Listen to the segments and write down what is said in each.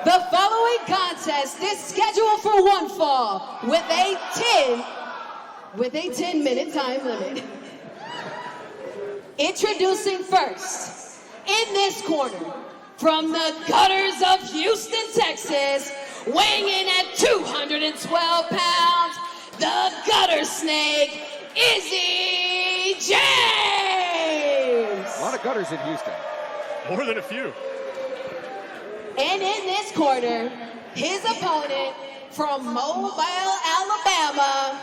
The following contest is scheduled for one fall with a 10-minute time limit. Introducing first, in this corner, from the gutters of Houston, Texas, weighing in at 212 pounds, the gutter snake, Izzy James. A lot of gutters in Houston. More than a few. And in this corner, his opponent from Mobile, Alabama,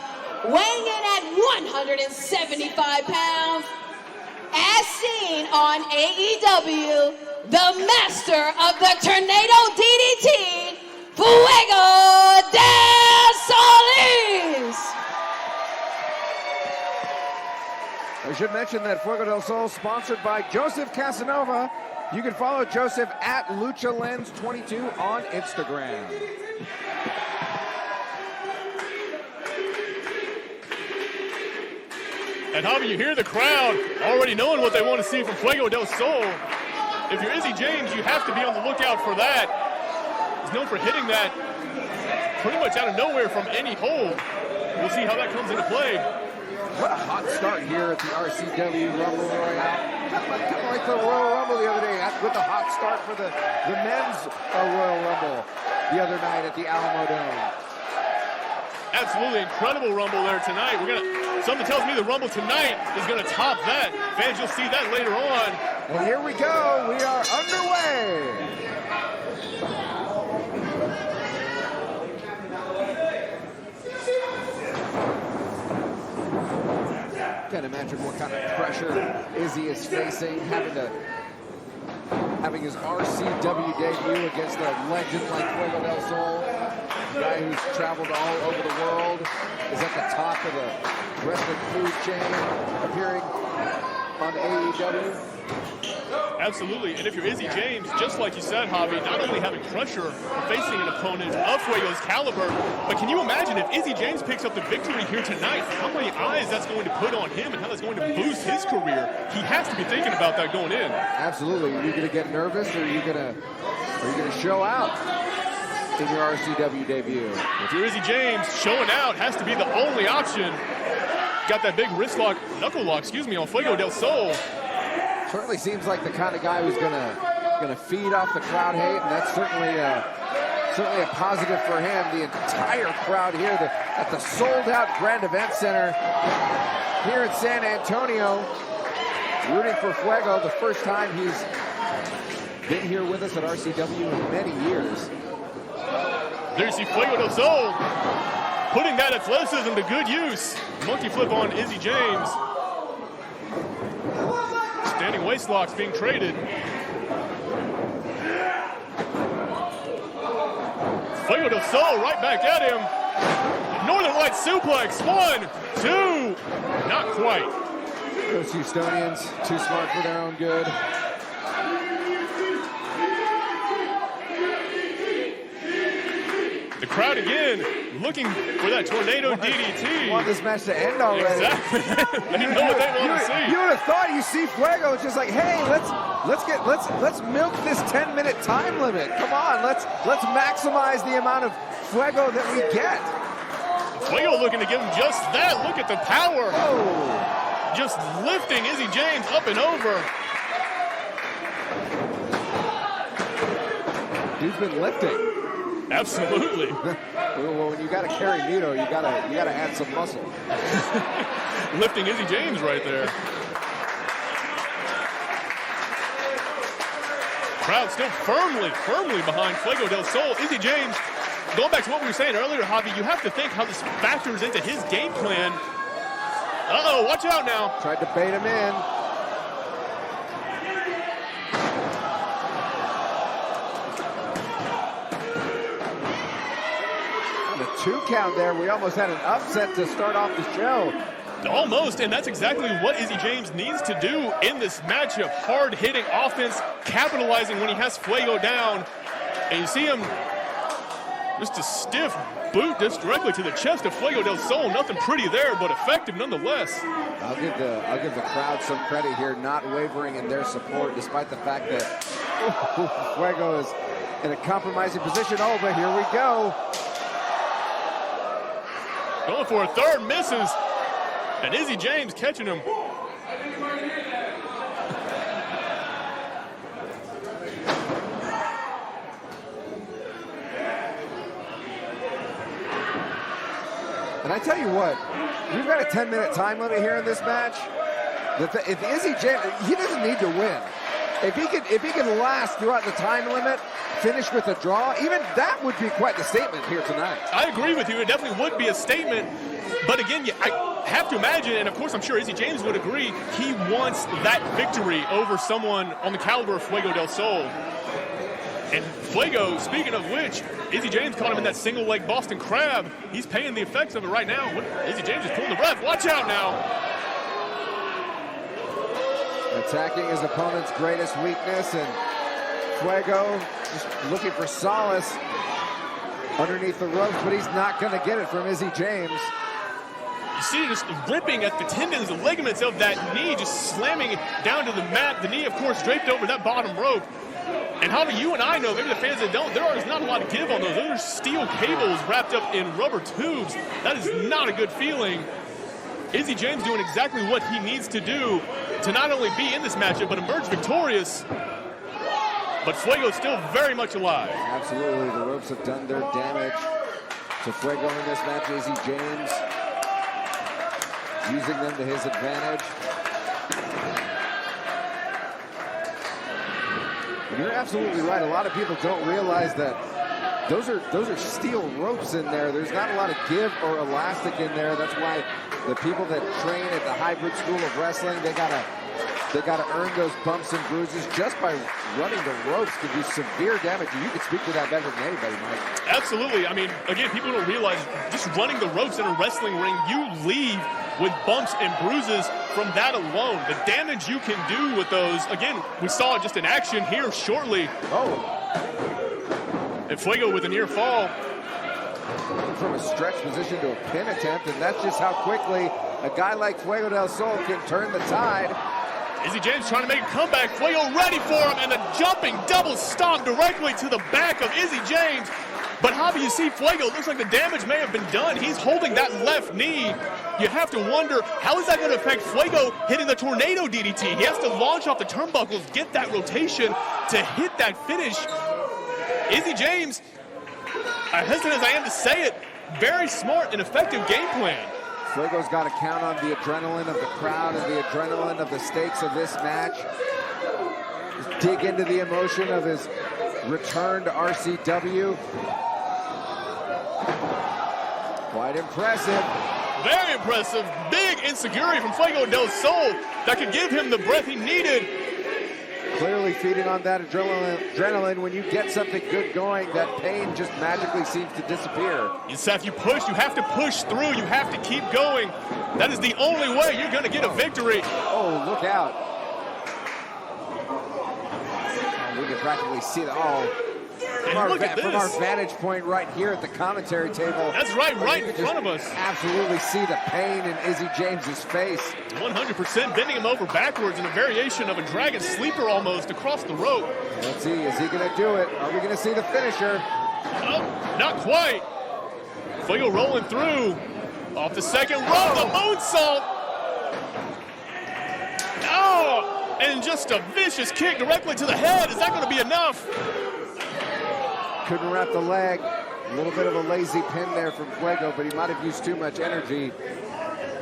weighing in at 175 pounds, as seen on AEW, the master of the Tornado DDT, Fuego del Solis. I should mention that Fuego del Sol sponsored by Joseph Casanova. You can follow Joseph at LuchaLens22 on Instagram. And Javi, you hear the crowd already knowing what they want to see from Fuego del Sol. If you're Izzy James, you have to be on the lookout for that. He's known for hitting that pretty much out of nowhere from any hold. We'll see how that comes into play. What a hot start here at the RCW Rumble Royale. Kind of like the Royal Rumble the other day, with the hot start for the men's Royal Rumble the other night at the Alamo Dome. Absolutely incredible Rumble there tonight. Something tells me the Rumble tonight is going to top that. Fans, you'll see that later on. And here we go. We are underway. Can't imagine what kind of pressure Izzy is facing, having his RCW debut against a legend like Fuego del Sol, a guy who's traveled all over the world, is at the top of the wrestling food chain, appearing on AEW. Absolutely, and if you're Izzy James, just like you said, Javi, not only having pressure facing an opponent of Fuego's caliber, but can you imagine if Izzy James picks up the victory here tonight, how many eyes that's going to put on him and how that's going to boost his career? He has to be thinking about that going in. Absolutely. Are you going to get nervous, or are you going to show out in your RCW debut? If you're Izzy James, showing out has to be the only option. Got that big knuckle lock, on Fuego del Sol. Certainly seems like the kind of guy who's gonna feed off the crowd hate, and that's certainly a positive for him. The entire crowd here at the sold-out Grand Event Center here in San Antonio, rooting for Fuego. The first time he's been here with us at RCW in many years. There you see Fuego del Sol putting that athleticism to good use. Monkey flip on Izzy James. Standing waist locks being traded. Fuego del Sol right back at him. Northern Light suplex. 1, 2. Not quite. Those Houstonians, too smart for their own good. The crowd again looking for that tornado DDT. Want this match to end already. Exactly. They didn't know what they wanted to see. You would have thought you see Fuego, it's just like, hey, let's milk this 10-minute time limit. Come on, let's maximize the amount of Fuego that we get. Fuego looking to give him just that. Look at the power. Oh. Just lifting Izzy James up and over. Dude's been lifting. Absolutely. Well, when you got to carry Nito, you gotta add some muscle. Lifting Izzy James right there. Crowd still firmly behind Fuego del Sol. Izzy James, going back to what we were saying earlier, Javi, you have to think how this factors into his game plan. Uh-oh, watch out now. Tried to bait him in. The 2 count there, we almost had an upset to start off the show. Almost, and that's exactly what Izzy James needs to do in this matchup. Hard-hitting offense, capitalizing when he has Fuego down. And you see him, just a stiff boot just directly to the chest of Fuego del Sol. Nothing pretty there, but effective nonetheless. I'll give the crowd some credit here, not wavering in their support, despite the fact that Fuego is in a compromising position. Oh, but here we go. Going for a third, misses. And Izzy James catching him. And I tell you what, we've got a 10-minute time limit here in this match. If Izzy James, he doesn't need to win. If he can last throughout the time limit, finish with a draw, even that would be quite the statement here tonight. I agree with you. It definitely would be a statement. But again, I have to imagine, and of course I'm sure Izzy James would agree, he wants that victory over someone on the caliber of Fuego del Sol. And Fuego, speaking of which, Izzy James caught him in that single leg Boston Crab. He's paying the effects of it right now. Izzy James is pulling the breath. Watch out now. Attacking his opponent's greatest weakness, and Fuego just looking for solace underneath the ropes, but he's not going to get it from Izzy James. You see just ripping at the tendons, the ligaments of that knee, just slamming down to the mat. The knee, of course, draped over that bottom rope. And Javi, you and I know, maybe the fans that don't, there is not a lot of give on those. Those are steel cables wrapped up in rubber tubes. That is not a good feeling. Izzy James doing exactly what he needs to do to not only be in this matchup, but emerge victorious. But Fuego's still very much alive. Absolutely, the ropes have done their damage to Fuego in this match. Izzy James using them to his advantage. And you're absolutely right. A lot of people don't realize that those are steel ropes in there. There's not a lot of give or elastic in there. That's why the people that train at the hybrid school of wrestling, they gotta earn those bumps and bruises just by running the ropes. Can do severe damage. And you can speak to that better than anybody, Mike. Absolutely. I mean, again, people don't realize just running the ropes in a wrestling ring, you leave with bumps and bruises from that alone. The damage you can do with those, again, we saw it just in action here shortly. Oh. And Fuego with a near fall. From a stretch position to a pin attempt, and that's just how quickly a guy like Fuego del Sol can turn the tide. Izzy James trying to make a comeback. Fuego ready for him, and a jumping double stomp directly to the back of Izzy James. But Javi, you see Fuego, looks like the damage may have been done. He's holding that left knee. You have to wonder, how is that going to affect Fuego hitting the tornado DDT? He has to launch off the turnbuckles, get that rotation to hit that finish. Izzy James, as hesitant as I am to say it, very smart and effective game plan. Fuego's got to count on the adrenaline of the crowd and the adrenaline of the stakes of this match. Just dig into the emotion of his return to RCW. Quite impressive. Very impressive. Big insecurity from Fuego del Sol that could give him the breath he needed. Clearly feeding on that adrenaline. When you get something good going, that pain just magically seems to disappear. And Seth, you have to push through. You have to keep going. That is the only way you're going to get a victory. Oh, look out. We can practically see that. Oh, from our vantage point right here at the commentary table. That's right in front of us. Absolutely see the pain in Izzy James's face. 100% bending him over backwards in a variation of a dragon sleeper almost across the rope. Let's see, is he going to do it? Are we going to see the finisher? Oh, not quite. Fuego rolling through. Off the second rope, the moonsault. Oh, and just a vicious kick directly to the head. Is that going to be enough? Couldn't wrap the leg. A little bit of a lazy pin there from Fuego, but he might have used too much energy.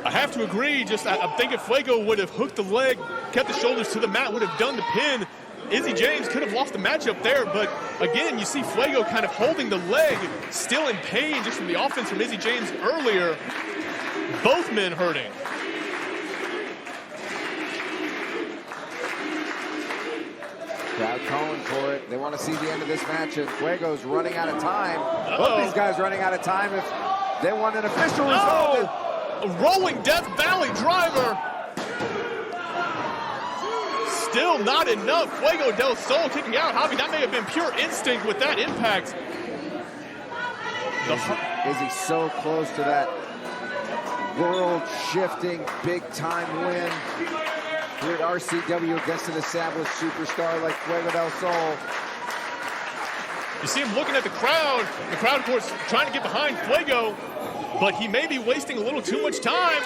I have to agree. I think if Fuego would have hooked the leg, kept the shoulders to the mat, would have done the pin, Izzy James could have lost the matchup there. But again, you see Fuego kind of holding the leg, still in pain just from the offense from Izzy James earlier. Both men hurting. Crowd calling for it. They want to see the end of this match, and Fuego's running out of time. Both these guys running out of time if they want an official result. A rolling Death Valley driver. Still not enough. Fuego del Sol kicking out. Javi, that may have been pure instinct with that impact. Izzy so close to that world-shifting, big-time win here at RCW against an established superstar like Fuego del Sol. You see him looking at the crowd. The crowd, of course, trying to get behind Fuego, but he may be wasting a little too much time.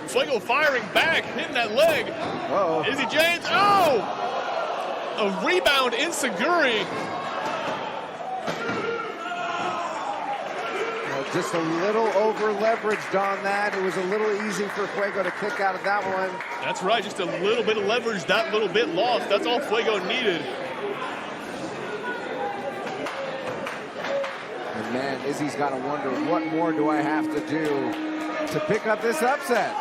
Fuego firing back, hitting that leg. Uh-oh. Izzy James, oh! A rebound in Seguri. Just a little over leveraged on that. It was a little easy for Fuego to kick out of that one. That's right, just a little bit of leverage, that little bit lost. That's all Fuego needed. And man, Izzy's got to wonder, what more do I have to do to pick up this upset?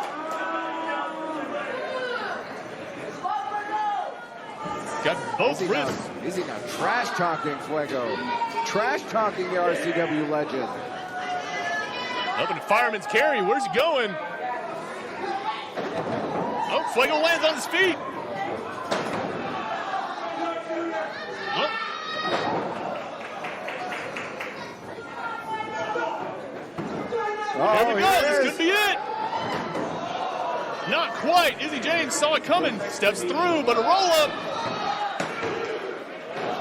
Got both wrists. Izzy now trash talking Fuego. Trash talking the RCW legend. Up in fireman's carry. Where's he going? Oh, Fuego lands on his feet. Oh. There we go. This could be it. Not quite. Izzy James saw it coming. Steps through, but a roll-up.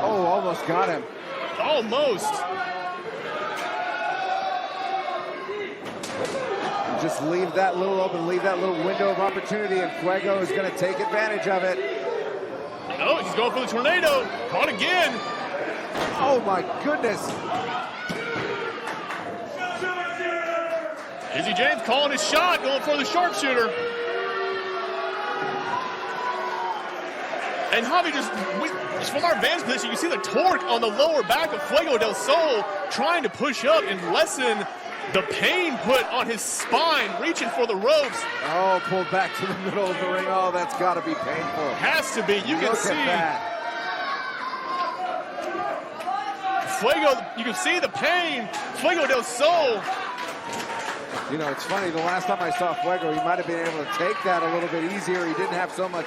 Oh, almost got him. Almost. Just leave that little open, leave that little window of opportunity, and Fuego is going to take advantage of it. Oh, he's going for the tornado. Caught again. Oh, my goodness. Izzy James calling his shot, going for the sharpshooter. And Javi, just from our vantage position, you see the torque on the lower back of Fuego del Sol trying to push up and lessen the pain put on his spine, reaching for the ropes. Oh, pulled back to the middle of the ring. Oh, that's got to be painful. Has to be. You can see. Look at that. Fuego, you can see the pain. Fuego del Sol. You know, it's funny, the last time I saw Fuego, he might have been able to take that a little bit easier. He didn't have so much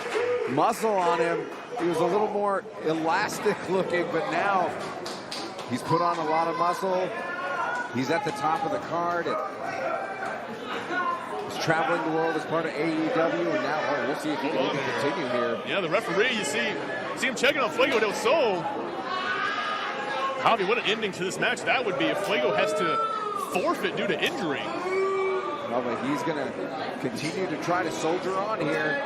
muscle on him. He was a little more elastic looking, but now he's put on a lot of muscle. He's at the top of the card. He's traveling the world as part of AEW, and now we'll see if he can even continue here. Yeah, the referee, you see him checking on Fuego del Sol. Javi, what an ending to this match that would be if Fuego has to forfeit due to injury. No, but he's going to continue to try to soldier on here.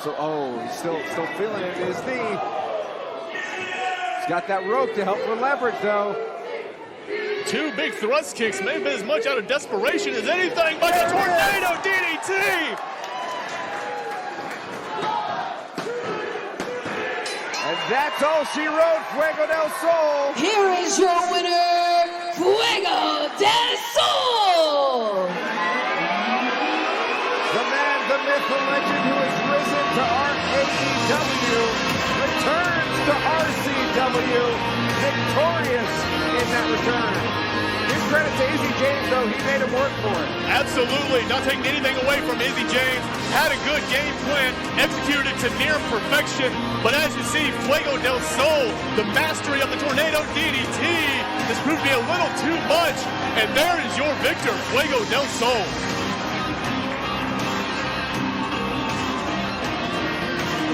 So, oh, he's still feeling it in his knee. Got that rope to help with leverage, though. Two big thrust kicks, may have been as much out of desperation as anything, but the tornado DDT! And that's all she wrote, Fuego del Sol. Here is your winner, Fuego del Sol! The man, the myth, the legend who has risen to our AEW returns to RCW, victorious in that return. Give credit to Izzy James, though. He made him work for it. Absolutely. Not taking anything away from Izzy James. Had a good game plan, executed to near perfection. But as you see, Fuego del Sol, the mastery of the tornado DDT, has proved to be a little too much. And there is your victor, Fuego del Sol.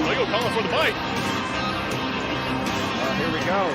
Fuego calling for the bite. Here we go.